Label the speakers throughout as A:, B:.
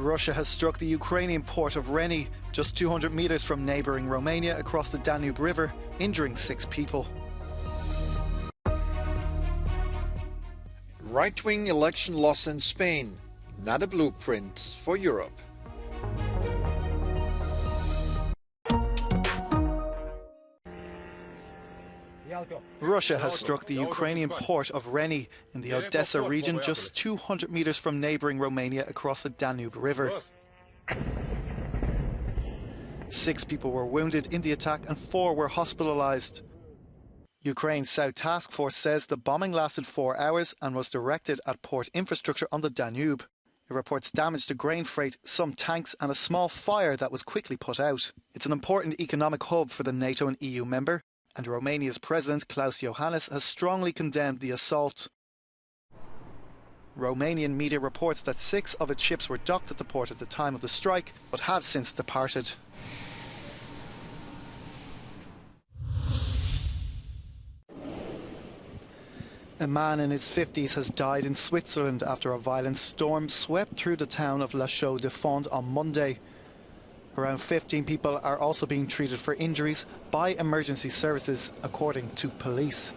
A: Russia has struck the Ukrainian port of Reni, just 200 meters from neighboring Romania across the Danube River, injuring 6 people.
B: Right-wing election loss in Spain, not a blueprint for Europe.
A: Russia has struck the Ukrainian port of Reni in the Odessa region, just 200 meters from neighboring Romania across the Danube River. 6 people were wounded in the attack and 4 were hospitalized. Ukraine's South Task Force says the bombing lasted 4 hours and was directed at port infrastructure on the Danube. It reports damage to grain freight, some tanks and a small fire that was quickly put out. It's an important economic hub for the NATO and EU member, and Romania's President Klaus Iohannis has strongly condemned the assault. Romanian media reports that 6 of its ships were docked at the port at the time of the strike, but have since departed. A man in his 50s has died in Switzerland after a violent storm swept through the town of La Chaux-de-Fonds on Monday. Around 15 people are also being treated for injuries by emergency services, according to police.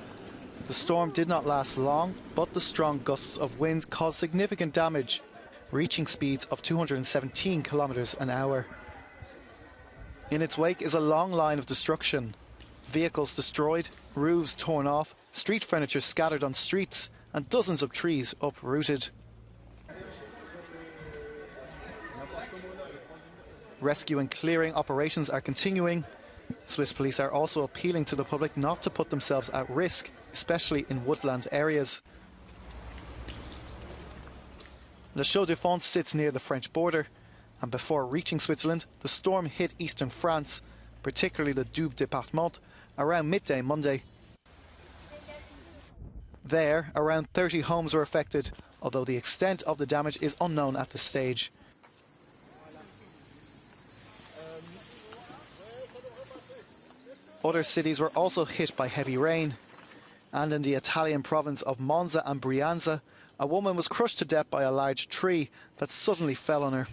A: The storm did not last long, but the strong gusts of wind caused significant damage, reaching speeds of 217 kilometers an hour. In its wake is a long line of destruction. Vehicles destroyed, roofs torn off, street furniture scattered on streets, and dozens of trees uprooted. Rescue and clearing operations are continuing. Swiss police are also appealing to the public not to put themselves at risk, especially in woodland areas. La Chaux-de-Fonds sits near the French border, and before reaching Switzerland, the storm hit eastern France, particularly the Doubs département, around midday Monday. There, around 30 homes were affected, although the extent of the damage is unknown at this stage. Other cities were also hit by heavy rain. And in the Italian province of Monza and Brianza, a woman was crushed to death by a large tree that suddenly fell on her.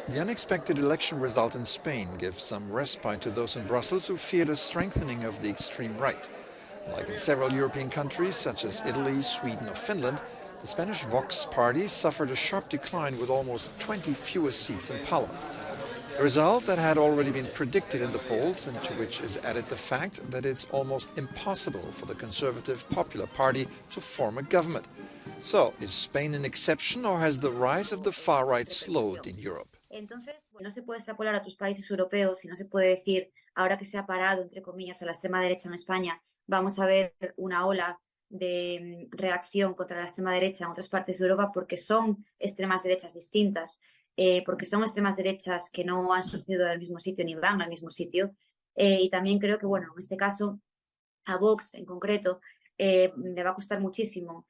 B: The unexpected election result in Spain gives some respite to those in Brussels who feared a strengthening of the extreme right. Like in several European countries, such as Italy, Sweden or Finland, the Spanish Vox party suffered a sharp decline with almost 20 fewer seats in parliament. A result that had already been predicted in the polls and to which is added the fact that it's almost impossible for the Conservative Popular Party to form a government. So, is Spain an exception or has the rise of the far right slowed in Europe?
C: Entonces, no se puede extrapolar a otros países europeos y no se puede decir, ahora que se ha parado, entre comillas, a la extrema derecha en España, vamos a ver una ola de reacción contra la extrema derecha en otras partes de Europa, porque son extremas derechas distintas, porque son extremas derechas que no han surgido del mismo sitio ni van al mismo sitio. Y también creo que, bueno, en este caso, a Vox en concreto, le va a costar muchísimo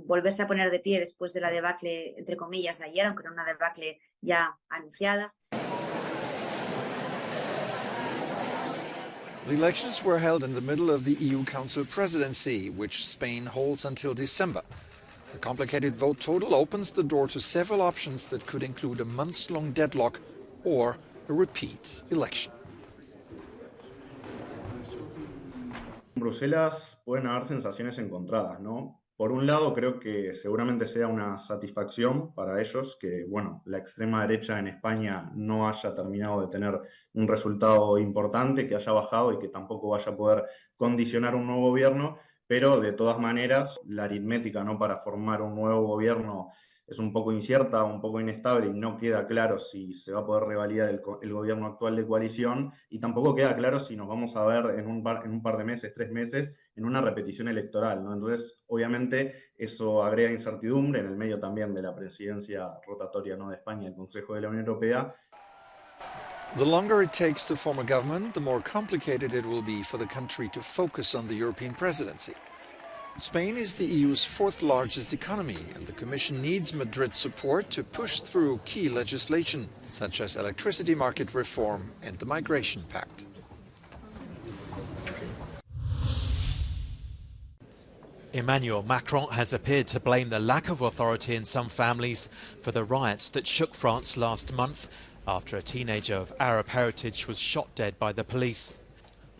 C: volverse a poner de pie después de la debacle, entre comillas, de ayer, aunque era una debacle ya anunciada.
B: The elections were held in the middle of the EU Council presidency, which Spain holds until December. The complicated vote total opens the door to several options that could include a months-long deadlock or a repeat election.
D: En Bruselas pueden haber sensaciones encontradas, ¿no? Por un lado, creo que seguramente sea una satisfacción para ellos que, bueno, la extrema derecha en España no haya terminado de tener un resultado importante, que haya bajado y que tampoco vaya a poder condicionar un nuevo gobierno, pero de todas maneras la aritmética, ¿no?, para formar un nuevo gobierno es un poco incierta, un poco inestable y no queda claro si se va a poder revalidar el gobierno actual de coalición y tampoco queda claro si nos vamos a ver en un par de meses, 3 meses, en una repetición electoral, ¿no? Entonces, obviamente, eso agrega incertidumbre en el medio también de la presidencia rotatoria, ¿no?, de España y el Consejo de la Unión Europea.
B: The longer it takes to form a government, the more complicated it will be for the country to focus on the European presidency. Spain is the EU's 4th largest economy, and the Commission needs Madrid's support to push through key legislation, such as electricity market reform and the Migration Pact.
E: Emmanuel Macron has appeared to blame the lack of authority in some families for the riots that shook France last month after a teenager of Arab heritage was shot dead by the police.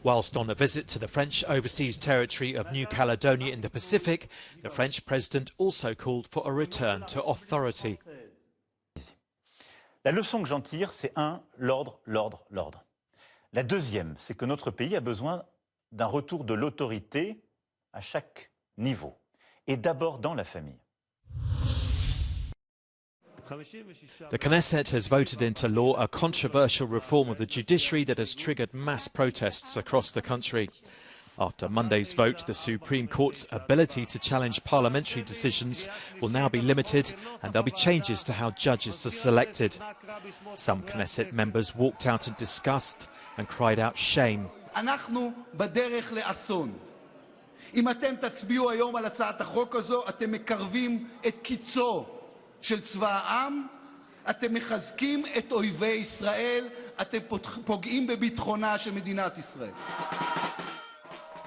E: Whilst on a visit to the French overseas territory of New Caledonia in the Pacific, the French president also called for a return to authority.
F: La leçon que j'en tire, c'est l'ordre, l'ordre, l'ordre. La deuxième, c'est que notre pays a besoin d'un retour de l'autorité à chaque niveau, et d'abord dans la famille.
E: The Knesset has voted into law a controversial reform of the judiciary that has triggered mass protests across the country. After Monday's vote, the Supreme Court's ability to challenge parliamentary decisions will now be limited, and there'll be changes to how judges are selected. Some Knesset members walked out in disgust and cried out shame.
G: אנחנו בדרך לאסון. אם אתם תצביעו היום על הצעת החוק הזו, אתם מקרבים את קיצו של צבא העם, אתם מחזקים את אויבי ישראל, אתם פוגעים בביטחונה של מדינת ישראל.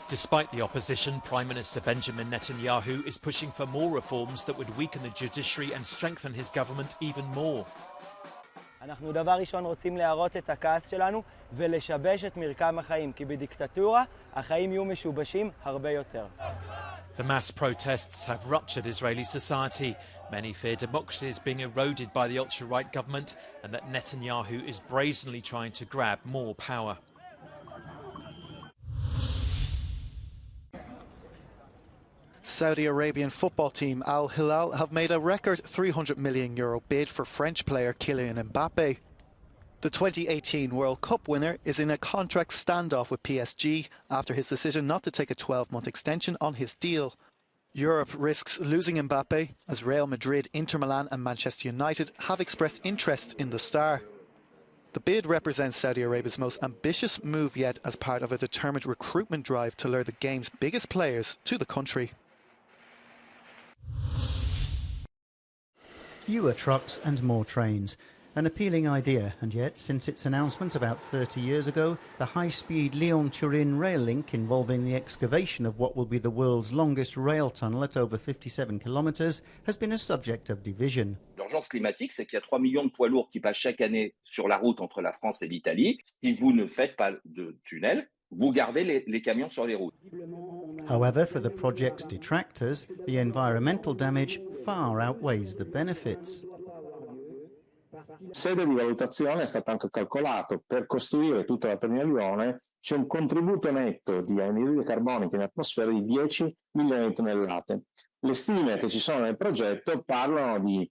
E: Despite the opposition, Prime Minister Benjamin Netanyahu is pushing for more reforms that would weaken the judiciary and strengthen his government even more.
H: אנחנו דבר ראשון רוצים להראות את הכעס שלנו ולשבש את מרקם החיים, כי בדיקטטורה החיים יהיו משובשים הרבה יותר.
E: The mass protests have ruptured Israeli society. Many fear democracy is being eroded by the ultra-right government and that Netanyahu is brazenly trying to grab more power.
A: Saudi Arabian football team Al Hilal have made a record €300 million bid for French player Kylian Mbappe. The 2018 World Cup winner is in a contract standoff with PSG after his decision not to take a 12-month extension on his deal. Europe risks losing Mbappe as Real Madrid, Inter Milan and Manchester United have expressed interest in the star. The bid represents Saudi Arabia's most ambitious move yet as part of a determined recruitment drive to lure the game's biggest players to the country.
I: Fewer trucks and more trains. An appealing idea, and yet, since its announcement about 30 years ago, the high-speed Lyon-Turin rail link involving the excavation of what will be the world's longest rail tunnel at over 57 kilometres has been a subject of division.
J: L'urgence climatique, c'est qu'il y a 3 millions de poids lourds qui passent chaque année sur la route entre la France et l'Italie. Si vous ne faites pas de tunnel, vous gardez les camions sur les routes.
I: However, for the project's detractors, the environmental damage far outweighs the benefits.
K: Sede di valutazione è stato anche calcolato per costruire tutta la linea Lione c'è un contributo netto di anidride carbonica in atmosfera di 10 milioni di tonnellate. Le stime che ci sono nel progetto parlano di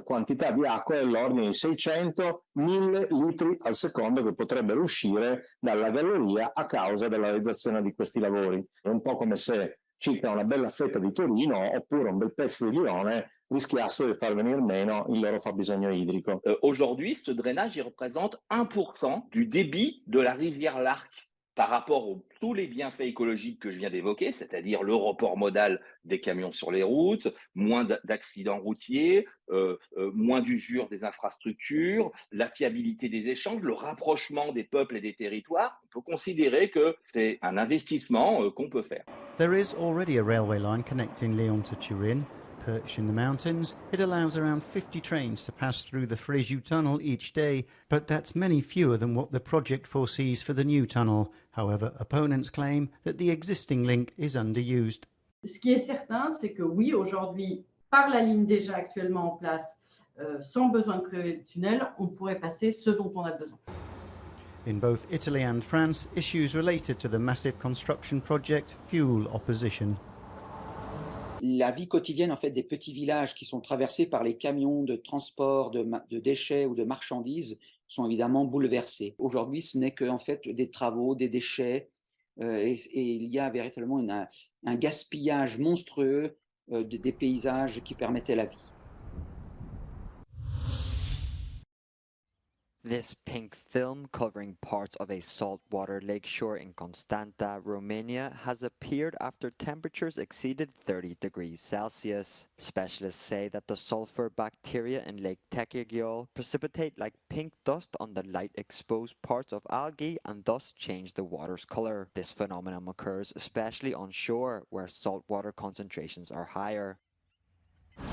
K: quantità di acqua dell'ordine di 600.000 litri al secondo che potrebbero uscire dalla galleria a causa della realizzazione di questi lavori. È un po' come se circa una bella fetta di Torino oppure un bel pezzo di Lione rischiassero di far venir meno il loro fabbisogno idrico.
J: Aujourd'hui, ce drainage il représente 1% du débit de la rivière Larc par rapport à tous les bienfaits écologiques que je viens d'évoquer, c'est-à-dire le report modal des camions sur les routes, moins d'accidents routiers, moins d'usure des infrastructures, la fiabilité des échanges, le rapprochement des peuples et des territoires. On peut considérer que c'est un investissement qu'on peut faire.
I: There is already a railway line connecting Lyon to Turin. Perched in the mountains, it allows around 50 trains to pass through the Fréjus tunnel each day, but that's many fewer than what the project foresees for the new tunnel. However, opponents claim that the existing link is underused.
L: Ce qui est certain, c'est que oui, aujourd'hui, par la ligne déjà actuellement en place, sans besoin de creuser de tunnel, on pourrait passer ce dont on a besoin.
I: In both Italy and France, issues related to the massive construction project fuel opposition.
M: La vie quotidienne en fait des petits villages qui sont traversés par les camions de transport de déchets ou de marchandises sont évidemment bouleversés. Aujourd'hui, ce n'est que en fait des travaux, des déchets, et il y a véritablement un gaspillage monstrueux des paysages qui permettaient la vie.
N: This pink film covering parts of a saltwater lakeshore in Constanta, Romania has appeared after temperatures exceeded 30 degrees Celsius. Specialists say that the sulfur bacteria in Lake Teghirghol precipitate like pink dust on the light-exposed parts of algae and thus change the water's color. This phenomenon occurs especially on shore where saltwater concentrations are higher.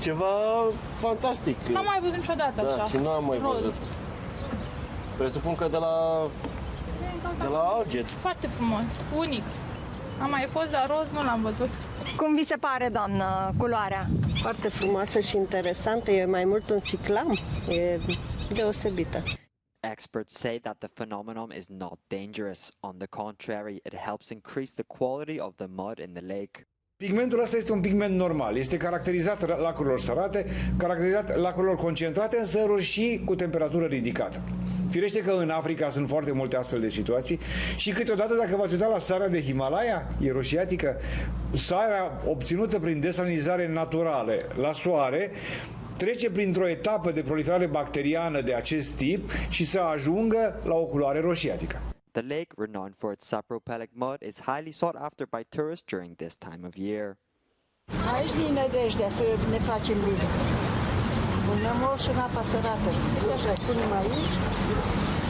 O: Ceva fantastic.
P: N-am mai văzut niciodată așa.
O: Da, și nu am mai văzut. Presupun că de la alge.
P: Foarte frumos, unic. Am mai fost, dar roz nu l-am văzut.
Q: Cum vi se pare, doamnă, culoarea?
R: Foarte frumoasă și interesantă, e mai mult un ciclam, e deosebită.
N: Experts say that the phenomenon is not dangerous. On the contrary, it helps increase the quality of the mud in the lake.
S: Pigmentul ăsta este un pigment normal, este caracterizat lacurilor sărate, caracterizat lacurilor concentrate în săruri și cu temperatură ridicată. Firește că în Africa sunt foarte multe astfel de situații și câteodată, dacă v-ați uitat la sarea de Himalaya, e roșiatică, sarea obținută prin desalinizare naturală la soare, trece printr-o etapă de proliferare bacteriană de acest tip și să ajungă la o culoare roșiatică.
N: The lake, renowned for its sapropelic mud, is highly sought after by tourists during this time of year.
T: Aici din nădejdea să ne facem bine. Un nămol și în apa sărată. Uite așa, punem aici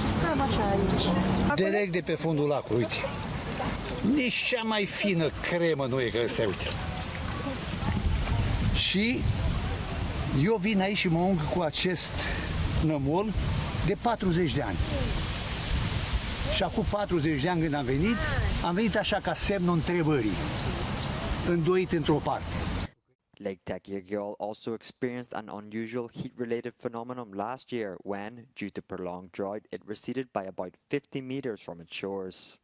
T: și stăm așa aici.
U: Direct de pe fundul lacului, uite. Nici cea mai fină cremă nu e că ăsta, uite. Și eu vin aici și mă ung cu acest nămol de 40 de ani. Și acum 40 de ani când am venit așa ca semnul întrebării, îndoit într-o parte.
N: Lake Teghirghol also experienced an unusual heat-related phenomenon last year when, due to prolonged drought, it receded by about 50 meters from its shores.